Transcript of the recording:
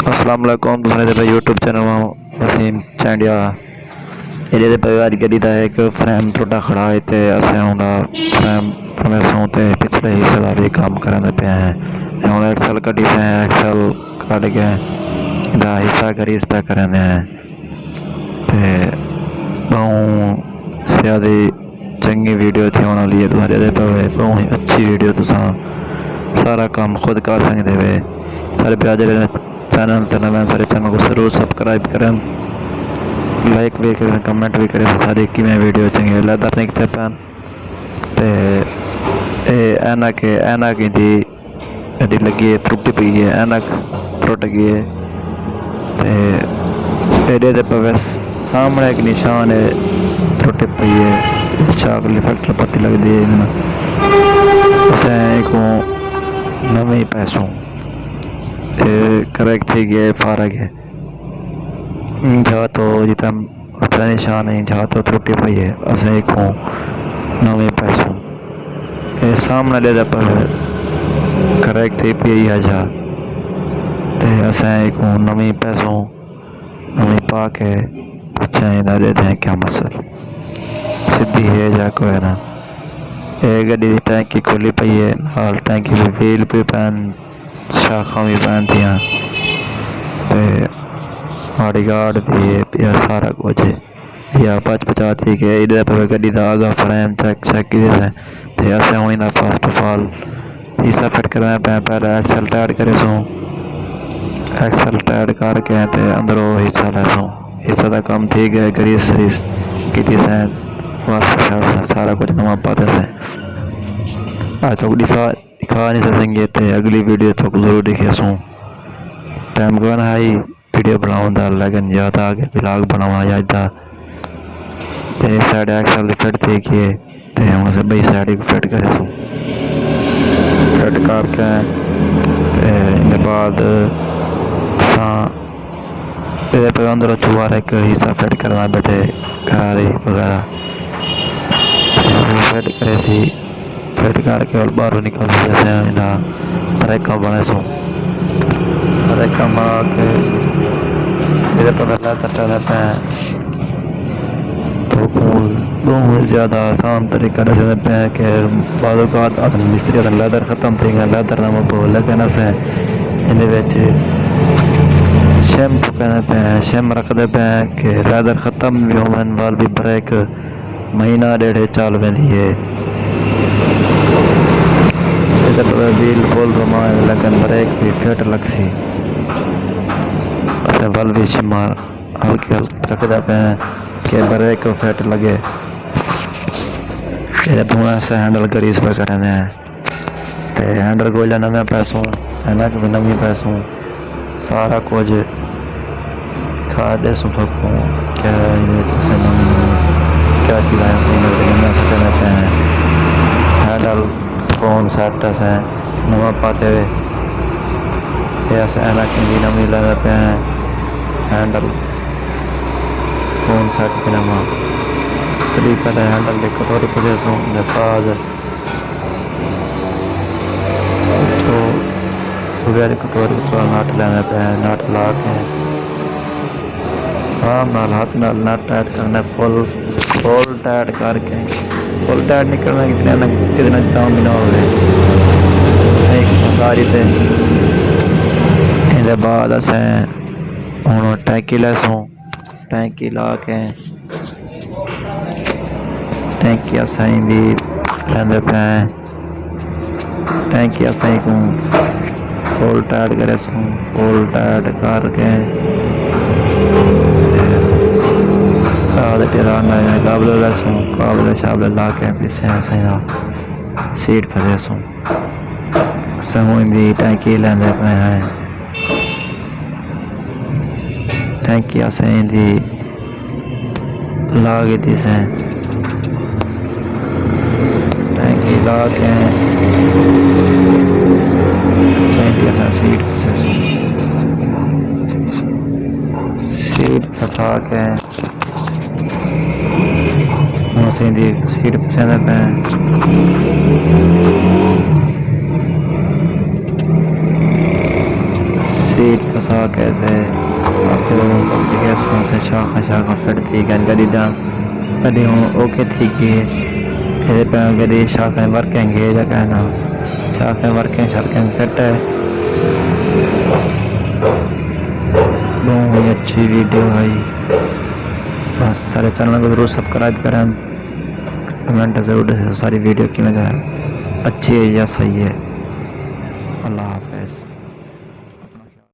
अस्सलाम वालेकुम तुसां दे YouTube channel Wasim Chandia ये अज गड्डी का एक फ्रेम टुटा खड़ा है तो असें उनका फ्रेम परमेसों तो पिछले हिस्से का भी काम कराने पे हैं हम एक्सल कटी से एक्सल कट के इदा हिस्सा करी इस पे कराने हैं तो बहुत ज़्यादा चंगी वीडियो थी होने वाली है तुम्हारे पे बहुत ही अच्छी वीडियो तुसा सारा काम खुद कर सकते वे सारे प्याज चैनल तो नवे सारे चैनल को जरूर सब्सक्राइब करें लाइक भी करें कमेंट भी करें सारी कि वीडियो चंगी लैदर नहीं कितने पैन तो ऐनक दी एडी लगी है त्रुटी पी है ऐनक टुट गई है तो एडे पे सामने एक निशान है त्रुटी पी है चाकली फैक्टर पत्ती लगती है को नवे पैसों करेक्ट थी गए फारग है जा तो जितना अपना निशान है जा तो त्रुटि पई है असें को नवे पैसों ये सामने ले पर करेक्ट थी पी है जा ते असें को नवे पैसों नवे पा के पीछे इधर देते हैं क्या मसल सीधी है जा कोई ना ये गड्डी की टैंकी खुली पई है नाल टैंकी भी व्हील पे पैन शाखा भी पैन दियाँ माड़ी गार्ड भी है सारा कुछ या पचाती के इधर पर गड्डी का आगा फ्रेम चेक तो असें हूँ ना फर्स्ट ऑफ ऑल हिस्सा फिट करना पे पहले एक्सल टाइट करे सो एक्सल टाइट करके ते अंदरों हिस्सा ले सो हिस्सा का काम ठीक है ग्रीस सरीस की से सारा कुछ नवा पाते से आज तो दिखा नहीं सकेंगे तो अगली वीडियो तो जरूर दिखे सो टाइम कौन है वीडियो बनाऊंगा लेकिन ज़्यादा आगे ब्लॉग बनावा जाता तो साइड एक्सल फिट थी कि हम से बई साइड फिट करे सो फिट करके इनके बाद ये पे अंदर चुहार एक हिस्सा फिट करना बैठे करारी वगैरह फिट करे सी फिट करके और बाहर निकल जैसे ब्रेका बने सो ब्रेका मार के इधर पर लैदर रहता है तो बहुत ज़्यादा आसान तरीका से हैं कि बाद मिस्त्री लैदर ख़त्म थी गया लैदर ना बोल लेकिन असें इन शैम्पू कहते हैं शैम रखते पे हैं कि लैदर ख़त्म भी हो वाल भी ब्रेक महीना डेढ़ चाल वेंदी है व्हील फुल घुमा लेकिन ब्रेक भी फिट लग सी असें वल भी शिमा हल्के रखते पे हैं कि ब्रेक फिट लगे धुआं से हैंडल ग्रीस पे करें तो हैंडल को नवे पैसों ऐनक भी नवी पैसों सारा कुछ खा दे सुखो क्या क्या चीज़ें सही रहते हैं हैंडल फोन सेट से नवा पाते हुए ऐनक भी नवी लगे पे हैं हैंडल फोन सेट भी नवा तरी पहले हैंडल के कटोरी पजेसों बाद तो वगैरह कटोरी तो नट लेने पे हैं नट ला के आराम नाल हाथ नाल नट टाइट करना फुल टाइट करके फुल टाइट नहीं करना कितना जाम भी ना हो सही सारी थे इहदे बाद असें हुण टैंकी लैसों टैंकी ला के टैंकी असें दी लैंदे पे टैंकी असें को फुल टाइट करे सो फुल टाइट करके काबले लैसों काबले शाबले ला के पीछे असें सीट फसे सो असें दी टैंकी लैंदे पे हैं टैंकी असें दी ला के दी से टैंकी ला के सीट फसे सीट फसा के सीट फसे पे सीट फसा के थे आपको गैसों से शाखा शाखा फिरती kan kadi oke थी kadi शाखा वर्किंग है या कहना शाखा वर्किंग फिट है। बहुत ही अच्छी वीडियो भाई, बस सारे चैनल को जरूर सब्सक्राइब करें, कमेंट जरूर सारी वीडियो की वजह अच्छी है या सही है। अल्लाह हाफिज़।